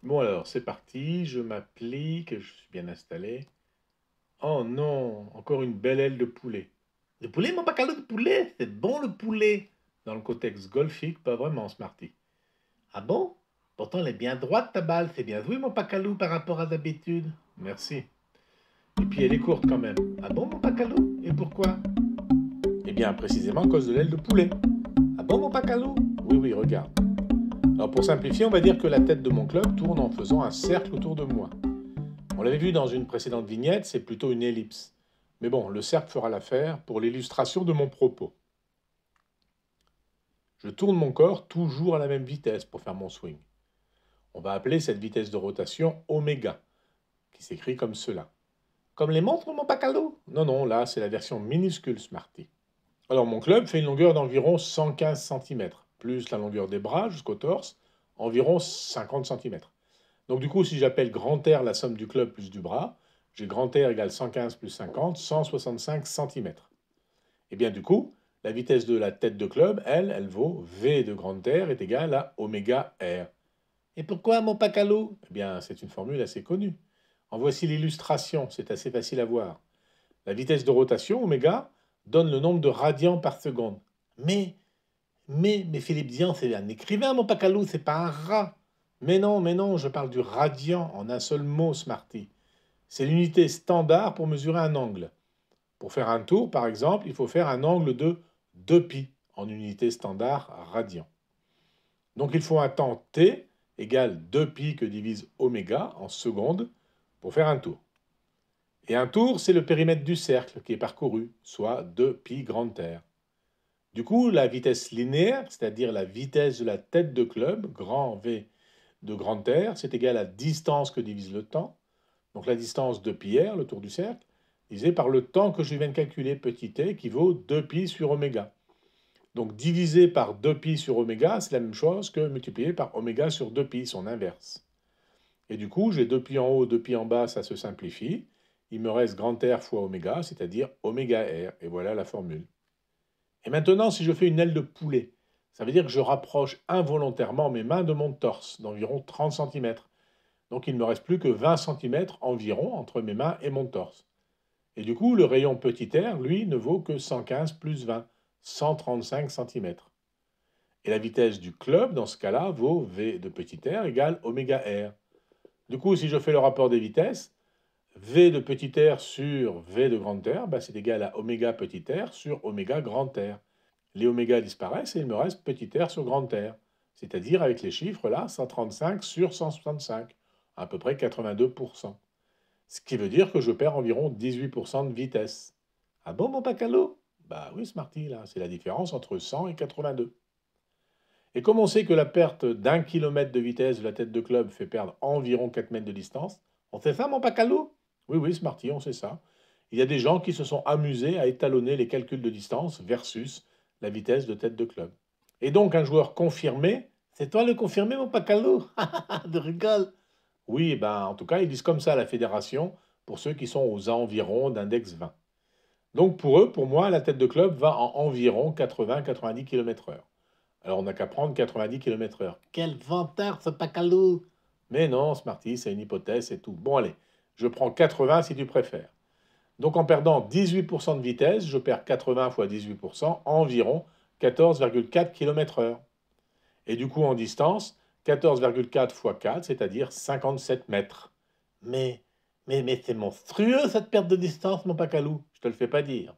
Bon alors, c'est parti, je m'applique, je suis bien installé. Oh non, encore une belle aile de poulet. De poulet, mon bacalao de poulet, c'est bon le poulet. Dans le contexte golfique, pas vraiment, Smarty. Ah bon? Pourtant, elle est bien droite ta balle, c'est bien joué mon bacalao par rapport à d'habitude. Merci. Et puis elle est courte quand même. Ah bon mon bacalao? Et pourquoi? Eh bien, précisément à cause de l'aile de poulet. Ah bon mon bacalao? Oui, oui, regarde. Alors pour simplifier, on va dire que la tête de mon club tourne en faisant un cercle autour de moi. On l'avait vu dans une précédente vignette, c'est plutôt une ellipse. Mais bon, le cercle fera l'affaire pour l'illustration de mon propos. Je tourne mon corps toujours à la même vitesse pour faire mon swing. On va appeler cette vitesse de rotation oméga, qui s'écrit comme cela. Comme les montres, mon bacalo? Non, non, là, c'est la version minuscule Smarty. Alors, mon club fait une longueur d'environ 115 cm, plus la longueur des bras jusqu'au torse, environ 50 cm. Donc, du coup, si j'appelle grand R la somme du club plus du bras, j'ai grand R égale 115 plus 50, 165 cm. Et bien, du coup, la vitesse de la tête de club, elle vaut V de grand R est égale à oméga R. Et pourquoi mon pacalo? Eh bien, c'est une formule assez connue. En voici l'illustration, c'est assez facile à voir. La vitesse de rotation, oméga, donne le nombre de radians par seconde. Mais, mais Philippe Dian, c'est un écrivain, mon pacalo, c'est pas un rat. Mais non, je parle du radian en un seul mot, Smarty. C'est l'unité standard pour mesurer un angle. Pour faire un tour, par exemple, il faut faire un angle de 2π en unité standard radian. Donc il faut un temps t égale 2π que divise oméga en secondes pour faire un tour. Et un tour, c'est le périmètre du cercle qui est parcouru, soit 2π grand R. Du coup, la vitesse linéaire, c'est-à-dire la vitesse de la tête de club, grand V de grand R, c'est égal à la distance que divise le temps. Donc la distance de pi r, le tour du cercle, divisé par le temps que je viens de calculer, petit t, qui vaut 2π sur oméga. Donc divisé par 2π sur oméga, c'est la même chose que multiplié par oméga sur 2π, son inverse. Et du coup, j'ai 2π en haut, 2π en bas, ça se simplifie. Il me reste grand R fois oméga, c'est-à-dire oméga R. Et voilà la formule. Et maintenant, si je fais une aile de poulet, ça veut dire que je rapproche involontairement mes mains de mon torse, d'environ 30 cm. Donc il ne me reste plus que 20 cm environ entre mes mains et mon torse. Et du coup, le rayon petit r, lui, ne vaut que 115 plus 20, 135 cm. Et la vitesse du club, dans ce cas-là, vaut V de petit r égale oméga R. Du coup, si je fais le rapport des vitesses, V de petit r sur V de grand R, bah, c'est égal à oméga petit r sur oméga grand R. Les oméga disparaissent et il me reste petit r sur grand R. C'est-à-dire avec les chiffres là, 135 sur 165, à peu près 82%. Ce qui veut dire que je perds environ 18% de vitesse. Ah bon, mon pacalo? Bah oui, Smarty, là, c'est la différence entre 100 et 82. Et comme on sait que la perte d'un kilomètre de vitesse de la tête de club fait perdre environ 4 mètres de distance, on sait ça, mon pacalo? Oui, oui, Smarty, on sait ça. Il y a des gens qui se sont amusés à étalonner les calculs de distance versus la vitesse de tête de club. Et donc, un joueur confirmé, c'est toi le confirmé, mon pacalo? De rigole. Oui, ben, en tout cas, ils disent comme ça à la fédération pour ceux qui sont aux environs d'index 20. Donc pour eux, pour moi, la tête de club va en environ 80-90 km/h. Alors on n'a qu'à prendre 90 km/h. Quel vantard ce pacalou! Mais non, Smarty, c'est une hypothèse, c'est tout. Bon, allez, je prends 80 si tu préfères. Donc en perdant 18% de vitesse, je perds 80 fois 18%, environ 14,4 km/h. Et du coup, en distance, 14,4 fois 4, c'est-à-dire 57 mètres. Mais, mais c'est monstrueux cette perte de distance, mon pacalou. Je te le fais pas dire.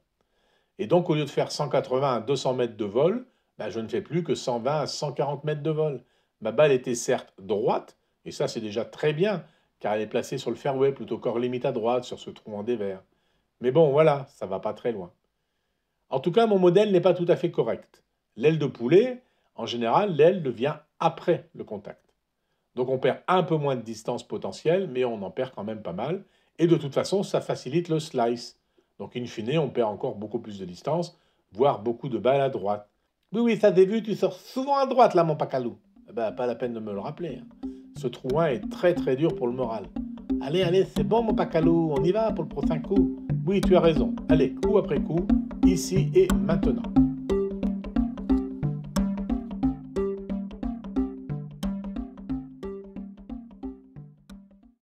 Et donc, au lieu de faire 180 à 200 mètres de vol, ben, je ne fais plus que 120 à 140 mètres de vol. Ma balle était certes droite, et ça c'est déjà très bien, car elle est placée sur le fairway plutôt qu'hors limite à droite, sur ce trou en dévers. Mais bon, voilà, ça va pas très loin. En tout cas, mon modèle n'est pas tout à fait correct. L'aile de poulet, en général, l'aile vient après le contact. Donc on perd un peu moins de distance potentielle, mais on en perd quand même pas mal. Et de toute façon, ça facilite le slice. Donc in fine, on perd encore beaucoup plus de distance, voire beaucoup de balles à droite. Oui, oui, ça j'ai vu, tu sors souvent à droite là, mon pacalou. Eh ben, pas la peine de me le rappeler, hein. Ce trou 1 est très très dur pour le moral. Allez, allez, c'est bon mon pacalou, on y va pour le prochain coup. Oui, tu as raison. Allez, coup après coup, ici et maintenant.